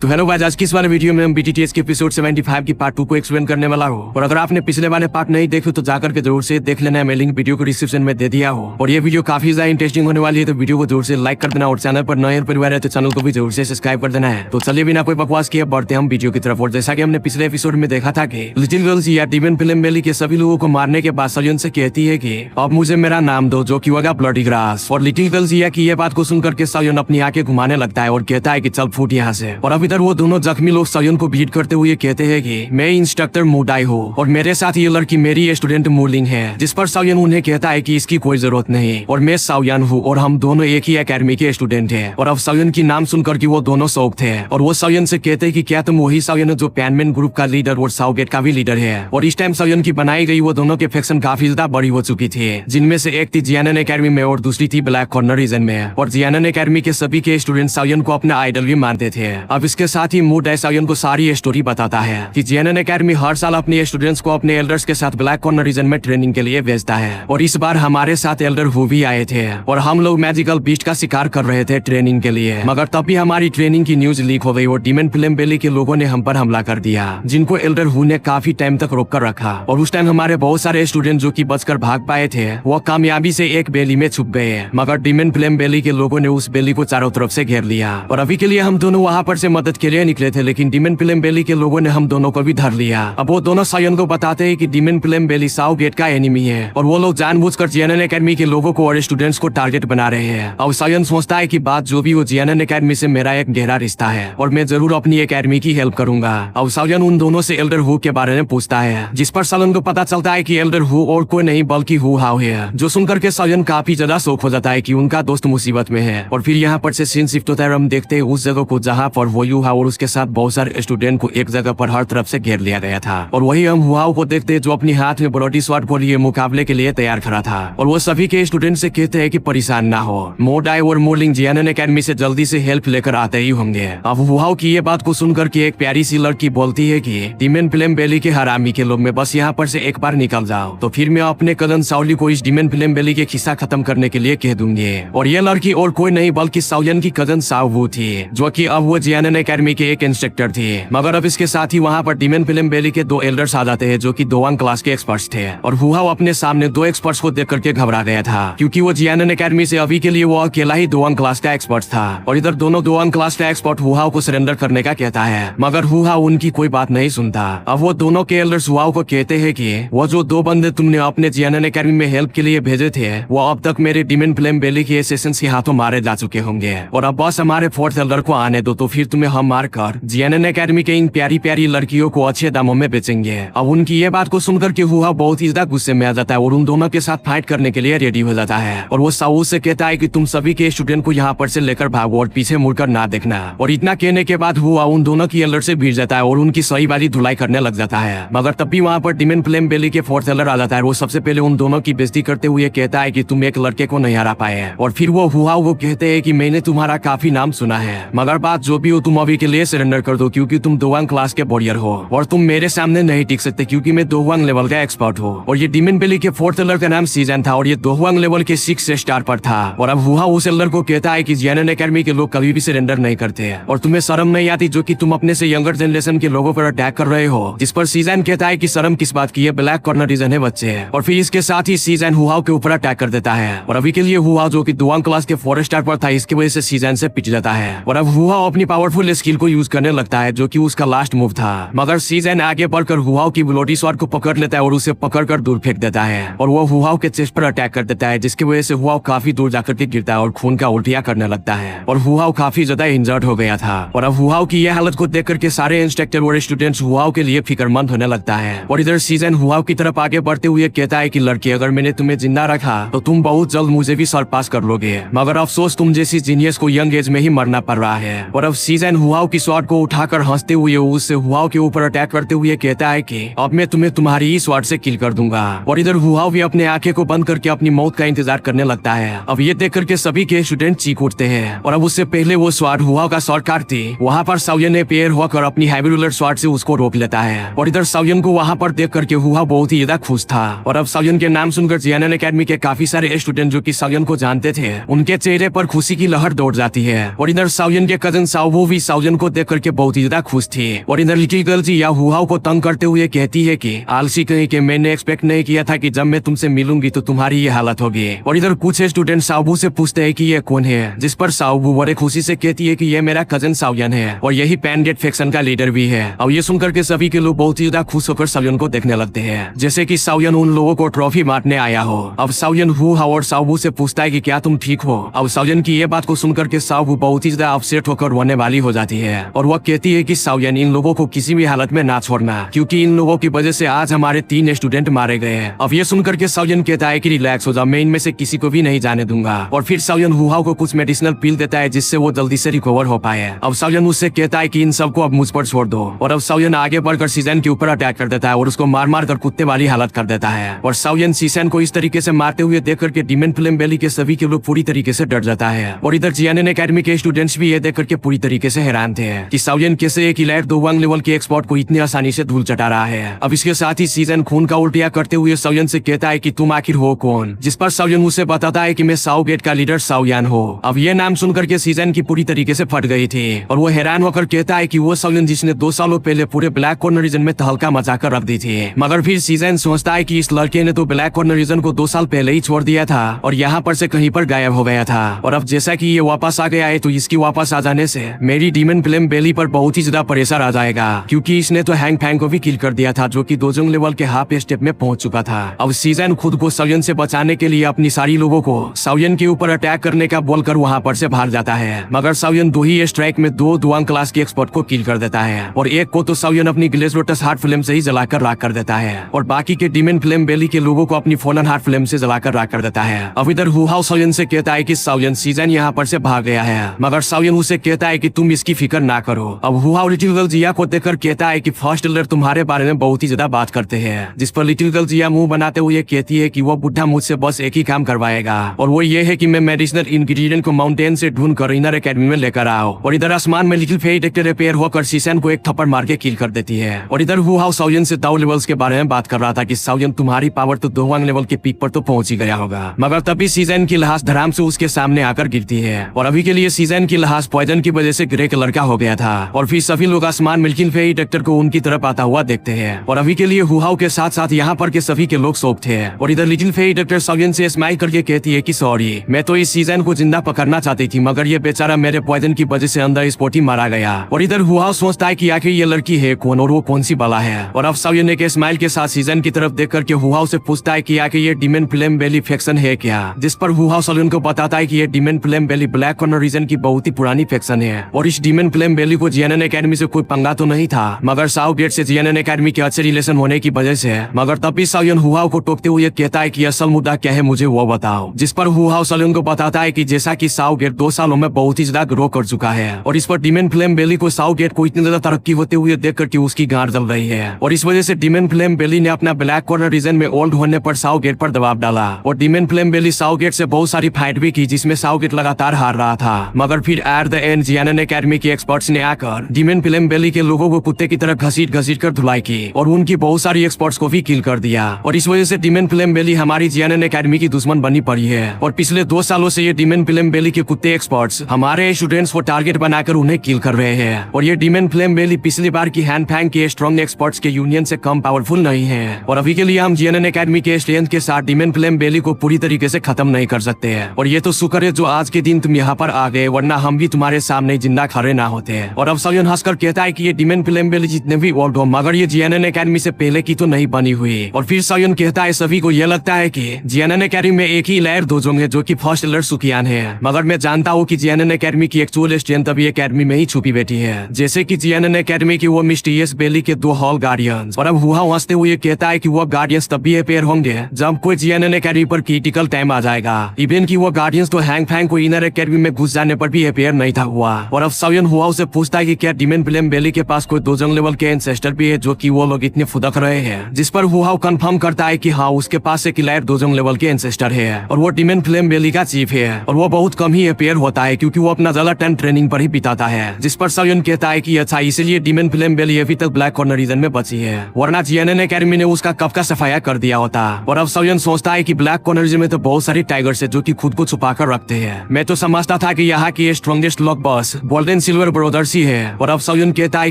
तो hello guys, आज की इस वाले वीडियो में हम बीटीटीएस के एपिसोड 75 की पार्ट 2 को एक्सप्लेन करने वाला हूँ। और अगर आपने पिछले वाले पार्ट नहीं देखे तो जाकर के जरूर से देख लेना है, मैं लिंक वीडियो को डिस्क्रिप्शन में दे दिया हो। और ये वीडियो काफी ज्यादा इंटरेस्टिंग होने वाली है, तो वीडियो को जरूर से लाइक कर देना और चैनल पर नए परिवार है तो चैनल को भी जरूर से सब्सक्राइब कर देना है। तो चलिए बिना कोई बकवास किए बढ़ते हम वीडियो की तरफ। और जैसा की हमने पिछले एपिसोड में देखा था कि लिटिल गर्ल्स या डिमन फिल्म बेली के सभी लोगों को मारने के बाद सयन से कहती है कि अब मुझे मेरा नाम दो, जो की होगा ब्लडी ग्रास। और लिटिल गर्ल्स या की ये बात को सुनकर के सयन अपनी आंखें घुमाने लगता है और कहता है कि चल फूट यहाँ से। और अब इधर वो दोनों जख्मी लोग सयन को बीट करते हुए कहते हैं कि मैं इंस्ट्रक्टर मुडाई हूँ और मेरे साथ ये लड़की मेरी स्टूडेंट मूलिंग है। जिस पर सयन उन्हें कहता है कि इसकी कोई जरूरत नहीं और मैं साउयान हूँ और हम दोनों एक ही एकेडमी के स्टूडेंट हैं। और अब सयन की नाम सुनकर के वो दोनों शौक थे और वो सयन से कहते हैं कि क्या तुम वही सयन जो पैनमैन ग्रुप का लीडर और साउगेट का भी लीडर है। और इस टाइम सयन की बनाई गई वो दोनों के फैक्शन काफी ज्यादा बड़ी हो चुकी थी, जिनमें से एक थी जियानन एकेडमी में और दूसरी थी ब्लैक कॉर्नर रीजन में। और जियानन एकेडमी के सभी के स्टूडेंट सयन को अपना आइडल भी मानते थे। अब इसके साथ ही मुडाई सयन को सारी स्टोरी बताता है कि जियानन एकेडमी हर साल अपने स्टूडेंट्स को अपने एल्डर्स के साथ ब्लैक कॉर्नर रीजन में ट्रेनिंग के लिए भेजता है। और इस बार हमारे साथ एल्डर हु भी आए थे और हम लोग मैजिकल बीस्ट का शिकार कर रहे थे ट्रेनिंग के लिए। मगर तभी हमारी ट्रेनिंग की न्यूज लीक हो गई और डिमन फिल्म बेली के लोगों ने हम पर हमला कर दिया, जिनको एल्डर हु ने काफी टाइम तक रोक कर रखा। और उस टाइम हमारे बहुत सारे स्टूडेंट जो की बचकर भाग पाए थे वो कामयाबी से एक बेली में छुप गए। मगर डिमन फिल्म बेली के लोगों ने उस बेली को चारों तरफ से घेर लिया। और अभी के लिए हम दोनों वहाँ पर से मदद के लिए निकले थे, लेकिन डिमन फिल्म बेली के लोगों ने हम दोनों को भी धर लिया। अब वो दोनों सयन को बताते हैं कि डिमन फिल्म बेली साउगेट का एनिमी है और वो लोग जानबूझकर जियानन एकेडमी के लोगों को और स्टूडेंट्स को टारगेट बना रहे हैं। अब सयन सोचता है कि बात जो भी हो, जियानन एकेडमी से मेरा एक गहरा रिश्ता है और मैं जरूर अपनी एकेडमी की हेल्प करूंगा। अब सयन उन दोनों से एल्डर हु के बारे में पूछता है, जिस पर सयन को पता चलता है कि एल्डर हु और कोई नहीं बल्कि हु हाउ है, जो सुनकर के सयन काफी ज्यादा शौक हो जाता है कि उनका दोस्त मुसीबत में है। और फिर यहाँ पर से सीन शिफ्ट होता है, हम देखते हैं उस जगह को जहाँ पर वो यू हाउ और उसके साथ बहुत सारे स्टूडेंट को एक जगह पर हर तरफ से घेर लिया गया था। और वही हम हुआओ को देखते हैं जो अपनी हाथ में ब्लडी स्वॉर्ड को लिए मुकाबले के लिए तैयार खड़ा था। और वो सभी के स्टूडेंट से कहते हैं कि परेशान ना हो, मोडाई और मोलिंग जियानन एकेडमी से जल्दी से हेल्प लेकर आते ही होंगे। अब हुआओ की ये बात को सुनकर के एक प्यारी सी लड़की बोलती है कि डिमन फिल्म बेली के हरामी के लोग में बस यहाँ पर से एक बार निकल जाओ, तो फिर मैं अपने कजन साउली को इस डिमन फिल्म बेली के खिस्सा खत्म करने के लिए कह दूंगी। और ये लड़की और कोई नहीं बल्कि साउयन की कजन साउ थी, जो कि अब वो जियानन एकेडमी के एक इंस्ट्रक्टर थी। मगर अब इसके साथ ही वहाँ पर डिमन फिल्म बेली के दो एल्डर्स आ जाते हैं जो कि दोवांग क्लास के एक्सपर्ट्स थे। और हुआओ अपने सामने दो एक्सपर्ट्स को देख करके घबरा गया था, क्योंकि वो जियानन एकेडमी से अभी के लिए वो अकेला ही दोवांग क्लास का एक्सपर्ट था। और इधर दोनों दोवांग क्लास का एक्सपर्ट हुआओ को सरेंडर करने का कहता है, मगर हुआओ उनकी कोई बात नहीं सुनता। अब वो दोनों के एल्डर्स हुआओ को कहते हैं कि वो जो दो बंदे तुमने अपने जियानन एकेडमी में हेल्प के लिए भेजे थे वो अब तक मेरे डिमन फिल्म बेली के एसेसिन्स के हाथों मारे जा चुके होंगे। और अब बस हमारे फोर्थ एल्डर को आने दो, तो फिर तुम्हें हम मार कर जियानन एकेडमी के इन प्यारी प्यारी लड़कियों को अच्छे दामों में बेचेंगे। अब उनकी ये बात को सुनकर के हुआ बहुत ही ज्यादा गुस्से में आ जाता है और उन दोनों के साथ फाइट करने के लिए रेडी हो जाता है। और वो साउ से कहता है कि तुम सभी के स्टूडेंट को यहाँ पर से लेकर भागो और पीछे मुड़कर ना देखना। और इतना कहने के बाद हुआ उन दोनों की एल्डर से भिड़ जाता है और उनकी सही वाली धुलाई करने लग जाता है। मगर तब भी वहाँ पर डिमन फिल्म बेली के फोर्थ एल्डर आ जाता है। वो सबसे पहले उन दोनों की बेइज्जती करते हुए कहता है कि तुम एक लड़के को नहीं हरा पाए। और फिर वो हुआ वो कहते हैं कि मैंने तुम्हारा काफी नाम सुना है, मगर बात जो भी हो तुम अभी के लिए सरेंडर कर दो, क्योंकि तुम दोवांग क्लास के वॉरियर हो और तुम मेरे सामने नहीं टिक सकते, क्योंकि मैं दोवांग लेवल का एक्सपर्ट हूँ। और ये डिमन बेली के फोर्थ एल्डर का नाम सीजन था और ये दोवांग लेवल के 6 स्टार पर था। और अब हुआ उस एल्डर को कहता है कि जियानन एकेडमी के लोग कभी भी सरेंडर नहीं करते और तुम्हें शर्म नहीं आती जो कि तुम अपने से यंगर जनरेशन के लोगों पर अटैक कर रहे हो। जिस पर सीजन कहता है कि शर्म किस बात की है, ब्लैक कॉर्नर रीजन है बच्चे। और फिर इसके साथ ही सीजन हुआओ के ऊपर अटैक कर देता है। और अभी के लिए हुआओ जो कि दोवांग क्लास के 4 स्टार पर था, इसकी वजह से सीजन से पिट जाता है। और अब हुआओ अपनी पावरफुल स्किल को यूज करने लगता है, जो कि उसका लास्ट मूव था। मगर सीजन आगे बढ़कर हुआओ की ब्लडी स्वॉर्ड को पकड़ लेता है और उसे पकड़कर दूर फेंक देता है। और वो हुआओ के चेस्ट पर अटैक कर देता है, जिसकी वजह से हुआओ काफी दूर जाकर के गिरता है और खून का उल्टिया करने लगता है। और हुआओ काफी ज्यादा इंजर्ड हो गया था। और अब हुआओ की यह हालत को देख करके सारे इंस्ट्रक्टर और स्टूडेंट्स हुआओ के लिए फिक्रमंद होने लगता है। और इधर सीजन हुआओ की तरफ आगे बढ़ते हुए कहता है कि लड़की, अगर मैंने तुम्हें जिंदा रखा तो तुम बहुत जल्द मुझे भी सरपास कर लोगे, मगर अफसोस तुम जैसी जीनियस को यंग एज में ही मरना पड़ रहा है। और अब सीजन हुआओ की स्वॉर्ड को उठाकर हंसते हुए उससे हुआओ के ऊपर अटैक करते हुए कहता है कि अब मैं तुम्हें तुम्हारी ही स्वॉर्ड से किल कर दूंगा। और इधर हुआओ भी अपने आंखें को बंद करके अपनी मौत का इंतजार करने लगता है। अब ये देख करके सभी के स्टूडेंट चीख उठते हैं। और अब उससे पहले वो स्वॉर्ड हुआओ का शॉर्ट काटती वहाँ पर साउयन ने पेयर होकर अपनी हैवी रूलर स्वॉर्ड से उसको रोक लेता है। और इधर साउयन को वहाँ पर देख करके हुआ बहुत ही ज्यादा खुश था। और अब साउयन के नाम सुनकर जियानन एकेडमी के काफी सारे स्टूडेंट जो कि साउयन को जानते थे, उनके चेहरे पर खुशी की लहर दौड़ जाती है। और इधर साउयन के कजन साओ भी साउजन को देख करके बहुत ही ज्यादा खुश थी। और इधर लिटिल गर्ल जी या हुहाओ को तंग करते हुए कहती है कि आलसी कहीं के मैंने एक्सपेक्ट नहीं किया था कि जब मैं तुमसे मिलूंगी तो तुम्हारी ये हालत होगी। और इधर कुछ स्टूडेंट साउबू से पूछते हैं कि ये कौन है, जिस पर साउबू बड़े खुशी से कहती है कि ये मेरा कजन साउयन है और यही पैनगेट फैक्शन का लीडर भी है। अब ये सुनकर के सभी के लोग बहुत ही ज्यादा खुश होकर साउयन को देखने लगते हैं, जैसे कि साउयन उन लोगों को ट्रॉफी बांटने आया हो। अब साउयन हुहाओ और साउबू से पूछता है कि क्या तुम ठीक हो। अब साउयन की ये बात को सुनकर के साउबू बहुत ही ज्यादा अपसेट होकर रोने वाली हो जाती है और वह कहती है कि साउयन इन लोगों को किसी भी हालत में ना छोड़ना, क्योंकि इन लोगों की वजह से आज हमारे 3 स्टूडेंट मारे गए हैं। अब ये सुनकर के साउयन कहता है कि रिलैक्स हो जाओ, मैं इनमें से किसी को भी नहीं जाने दूंगा। और फिर साउयन हुहाओ को कुछ मेडिसिनल पिल देता है जिससे वो जल्दी से रिकवर हो पाए। अब साउयन उससे कहता है कि इन सबको अब मुझ पर छोड़ दो। और अब साउयन आगे बढ़कर सीजन के ऊपर अटैक कर देता है और उसको मार मार कर कुत्ते वाली हालत कर देता है। और साउयन सीजन को इस तरीके से मारते हुए देख करके डीमन फ्लेम वैली के सभी के लोग पूरी तरीके से डर जाता है। और इधर जियानन एकेडमी के स्टूडेंट्स भी ये देख करके पूरी तरीके से हैरान थे कि साउयन कैसे एक इलाइट 2 वांग लेवल के एक्सपर्ट को इतनी आसानी से धूल चटा रहा है। अब इसके साथ ही सीजन खून का उल्टिया करते हुए साउयन से कहता है कि तुम आखिर हो कौन, जिस पर साउयन उसे बताता है कि मैं साउ गेट का लीडर साउयान हो। अब ये नाम सुनकर के सीजन की पूरी तरीके से फट गई थी और वो हैरान होकर कहता है कि वो साउयन जिसने 2 सालों पहले पूरे ब्लैक कॉर्नर रीजन में तहलका मचाकर रख दी थी। मगर फिर सीजन सोचता है कि इस लड़के ने तो ब्लैक कॉर्नर रीजन को 2 साल पहले ही छोड़ दिया था और यहाँ पर से कहीं पर गायब हो गया था। और अब जैसा कि ये वापस आ गया है तो इसकी वापस आ जाने से मेरी डीमन फ्लेम वैली पर बहुत ही ज्यादा प्रेशर आ जाएगा, क्योंकि इसने तो हैंग फैंग को भी किल कर दिया था जो कि दोजोंग लेवल के हाफ स्टेप में पहुंच चुका था। अब सीजन खुद को साउयन से बचाने के लिए अपनी सारी लोगों को साउयन के ऊपर अटैक करने का बोलकर वहां पर से भाग जाता है। मगर साउयन 2 ही स्ट्राइक में 2 दुआंग क्लास के एक्सपर्ट को किल कर देता है और एक को तो साउयन अपनी ग्लेसरोटस हार्ट फ्लेम से ही जलाकर राख कर देता है और बाकी के डीमन फ्लेम वैली के लोगों को अपनी फोलन हार्ट फ्लेम से जलाकर राख कर देता है। अब इधर हुहाओ साउयन से कहता है कि साउयन सीजन यहाँ पर से भाग गया है, मगर साउयन उसे कहता है कि तुम इसकी फिक्र ना करो। अब हुहाओ लिटिल गर्ल जिया को देखकर कहता है कि फर्स्ट एल्डर तुम्हारे बारे में बहुत ही ज्यादा बात करते हैं, जिस पर लिटिल गर्ल जिया मुंह बनाते हुए कहती है कि वो बुढ़ा मुझसे बस एक ही काम करवाएगा और वो ये है कि मैं मेडिसिनल इंग्रेडिएंट को माउंटेन से ढूंढ कर इनर एकेडमी में लेकर आओ। और इधर आसमान में लिटिल फेई डेक्टर रिपेयर होकर सीजन को एक थप्पड़ मार के किल कर देती है। और इधर हुहाओ साउयन से दाउ लेवल्स के बारे में बात कर रहा था कि साउयन तुम्हारी पावर तो 2 वांग लेवल के पीक पर तो पहुंच ही गया होगा, मगर तभी सीजन की लहास धराम से उसके सामने आकर गिरती है और अभी के लिए सीजन की लहास पॉइजन की वजह से ग्रे कलर का हो गया था। और फिर सभी लोग आसमान में लिटिल फेई डेक्टर को उनकी तरफ आता हुआ देखते हैं और अभी के लिए हुहाओ के साथ साथ यहाँ पर के सभी के लोग शौक थे। और इधर लिटिल फेई डेक्टर साउयन से स्माइल करके कहती है कि सॉरी, मैं तो इस सीजन को जिंदा पकड़ना चाहती थी, मगर ये बेचारा मेरे पॉइजन की वजह से अंदर स्पॉटी मारा गया। और इधर हुहाओ सोचता है कि आखिर ये लड़की है कौन और वो कौन सी बला है। और अब साउयन एक स्माइल के साथ सीजन की तरफ देख करके हुहाओ से पूछता है कि आखिर ये डीमन फ्लेम वैली फैक्शन है क्या, जिस पर हुहाओ साउयन को बताता है कि ये demon flame valley black corner region की बहुत ही पुरानी फैक्शन है और इस डीमन फ्लेम वैली को जियानन एकेडमी से कोई पंगा तो नहीं था, मगर साउ गेट से जियानन एकेडमी के अच्छे रिलेशन होने की वजह से। मगर तभी साउयन हुहाओ को टोकते हुए कहता है कि असल मुद्दा क्या है मुझे वो बताओ, जिस पर हुहाओ साउयन को बताता है कि जैसा कि साउ गेट 2 सालों में बहुत ही ज्यादा ग्रो कर चुका है और इस पर डीमन फ्लेम वैली को साउ गेट को इतनी ज्यादा तरक्की होते हुए देख करके उसकी गांड जल रही है और इस वजह से डीमन फ्लेम वैली ने अपना ब्लैक कॉर्नर रीजन में ओल्ड होने पर साउ गेट पर दबाव डाला और डीमन फ्लेम वैली साउ गेट से बहुत सारी फाइट भी की जिसमें साउ गेट लगातार हार रहा था। मगर फिर एट द एंड जियानन एकेडमी के एक्सपर्ट्स ने आकर डीमन फ्लेम वैली के लोगों को कुत्ते की तरह घसीट घसीट कर धुलाई की और उनकी बहुत सारी एक्सपर्ट्स को भी किल कर दिया और इस वजह से डीमन फ्लेम वैली हमारी जियानन एकेडमी की दुश्मन बनी पड़ी है। और पिछले 2 सालों से ये डीमन फ्लेम वैली के कुत्ते एक्सपर्ट्स हमारे स्टूडेंट्स को टारगेट बनाकर उन्हें किल कर रहे हैं और ये डीमन फ्लेम वैली पिछली बार की हैंड फैंग के स्ट्रॉन्ग एक्सपर्ट्स के यूनियन से कम पावरफुल नहीं है। और अभी के लिए हम जियानन एकेडमी के स्ट्रेंथ के साथ डीमन फ्लेम वैली को पूरी तरीके से खत्म नहीं कर सकते हैं और ये तो शुक्र है जो आज के दिन तुम यहाँ पर आ गए, वरना हम भी तुम्हारे सामने जिंदा खड़े ना होते। और अब साउयन हंसकर कहता है कि ये डीमन फ्लेम वैली जितने भी ओल्ड हो मगर ये जियानन एकेडमी से पहले की तो नहीं बनी हुई। और फिर साउयन कहता है सभी को यह लगता है कि जियानन एकेडमी में एक ही लायर दोजोंग है जो कि फर्स्ट एल्डर सुकियान है, मगर मैं जानता हूँ कि जियानन एकेडमी की एक्चुअल स्ट्रेंथ अभी एकेडमी में ही छुपी बैठी है, जैसे कि जियानन एकेडमी की वो मिस्टीरियस वैली के 2 हॉल गार्डियंस। और अब हुहाओ हंसते हुए कहता है कि वो गार्डियंस तब भी अपेयर होंगे जब कोई जियानन एकेडमी पर क्रिटिकल टाइम आ जाएगा। इवन की वो गार्डियंस तो हैंग फैंग को इनर एकेडमी में घुस जाने पर भी अपेयर नहीं था हुआ। और अब साउयन हुहाओ से पूछता है कि क्या डीमन फ्लेम वैली के पास कोई दोजोंग लेवल के एंसेस्टर भी है जो कि वो लोग इतने फुदक रहे हैं, जिस पर हुहाओ कंफर्म करता है कि हाँ उसके पास एक इलायर दोजोंग लेवल के एंसेस्टर है और वो डीमन फ्लेम वैली का चीफ है और वो बहुत कम ही अपेयर होता है क्योंकि वो अपना ज्यादा टाइम ट्रेनिंग पर ही बिताता है। जिस पर साउयन कहता है कि अच्छा इसलिए डीमन फ्लेम वैली अभी तक ब्लैक कॉर्नर रीजन में बची है, वरना जियानन एकेडमी ने उसका कब का सफाया कर दिया होता। और अब साउयन सोचता है कि ब्लैक कॉर्नर रीजन में तो बहुत सारी टाइगर्स है जो कि खुद को छुपा कर रखते हैं। मैं तो समझता था कि यहाँ की strongest lock boss golden and silver brothers ही है। और अब साउयन कहता है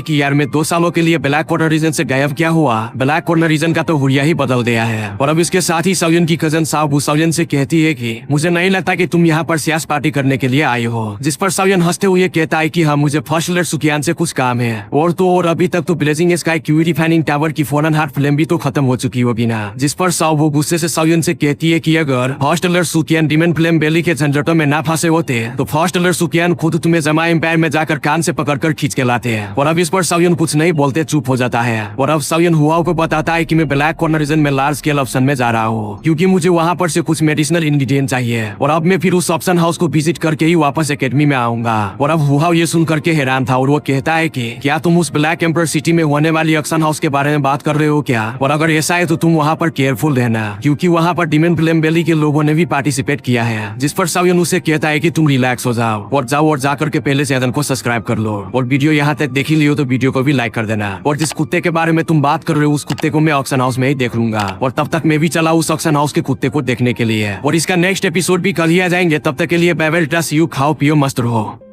कि यार मैं 2 सालों के लिए ब्लैक कॉर्नर रीजन से गायब क्या हुआ, ब्लैक कॉर्नर रीजन का तो हुलिया ही बदल दिया है। और अब इसके साथ ही साउयन की कजन साबू साउयन से कहती है कि मुझे नहीं लगता कि तुम यहाँ पर सियास पार्टी करने के लिए आए हो। जिस पर साउयन हंसते हुए कहता है कि हाँ मुझे फर्स्ट लेयर सुकियान से कुछ काम है। और तो और अभी तक तो blazing sky curie fanning tower की फॉरन हार्ट फिल्म भी तो खत्म हो चुकी होगी ना। जिस पर साबू गुस्से से साउयन से कहती है कि अगर फर्स्ट लेयर सुकियान डिमन फिल्म बेली के झंझटों में ना फंसे होते तो फर्स्ट लेयर सुकियान खुद तुम्हें जमा एम्पायर में जाकर कान से पकड़कर खींच के लाते हैं। और अब इस पर साउयन कुछ नहीं बोलते चुप हो जाता है। और अब साउयन हुआओ को बताता है कि मैं ब्लैक कॉर्नर रीजन में लार्ज स्केल ऑप्शन में जा रहा हूँ क्योंकि मुझे वहाँ पर से कुछ मेडिसिनल इंग्रेडिएंट चाहिए। और अब मैं फिर उस ऑप्शन हाउस को विजिट करके ही वापस एकेडमी में आऊंगा। और अब हुआओ ये सुन करके हैरान था और वो कहता है कि क्या तुम उस ब्लैक एम्पर सिटी में होने वाली ऑप्शन हाउस के बारे में बात कर रहे हो क्या? और अगर ऐसा है तो तुम वहाँ पर केयरफुल रहना क्योंकि वहाँ पर डिमन फिल्म बेली के लोगों ने भी पार्टिसिपेट किया है। जिस पर साउयन उसे कहता है कि तुम रिलैक्स हो जाओ और जाकर के पहले चैनल को सब्सक्राइब कर लो। और वीडियो यहाँ तक देख ही लियो तो वीडियो को भी लाइक कर देना। और जिस कुत्ते के बारे में तुम बात कर रहे हो उस कुत्ते को मैं ऑक्शन हाउस में ही देख लूंगा। और तब तक मैं भी चला उस ऑक्शन हाउस के कुत्ते को देखने के लिए। और इसका नेक्स्ट एपिसोड भी कल ही आ जाएंगे। तब तक के लिए बाय बाय, सी यू, खाओ पियो मस्त रहो।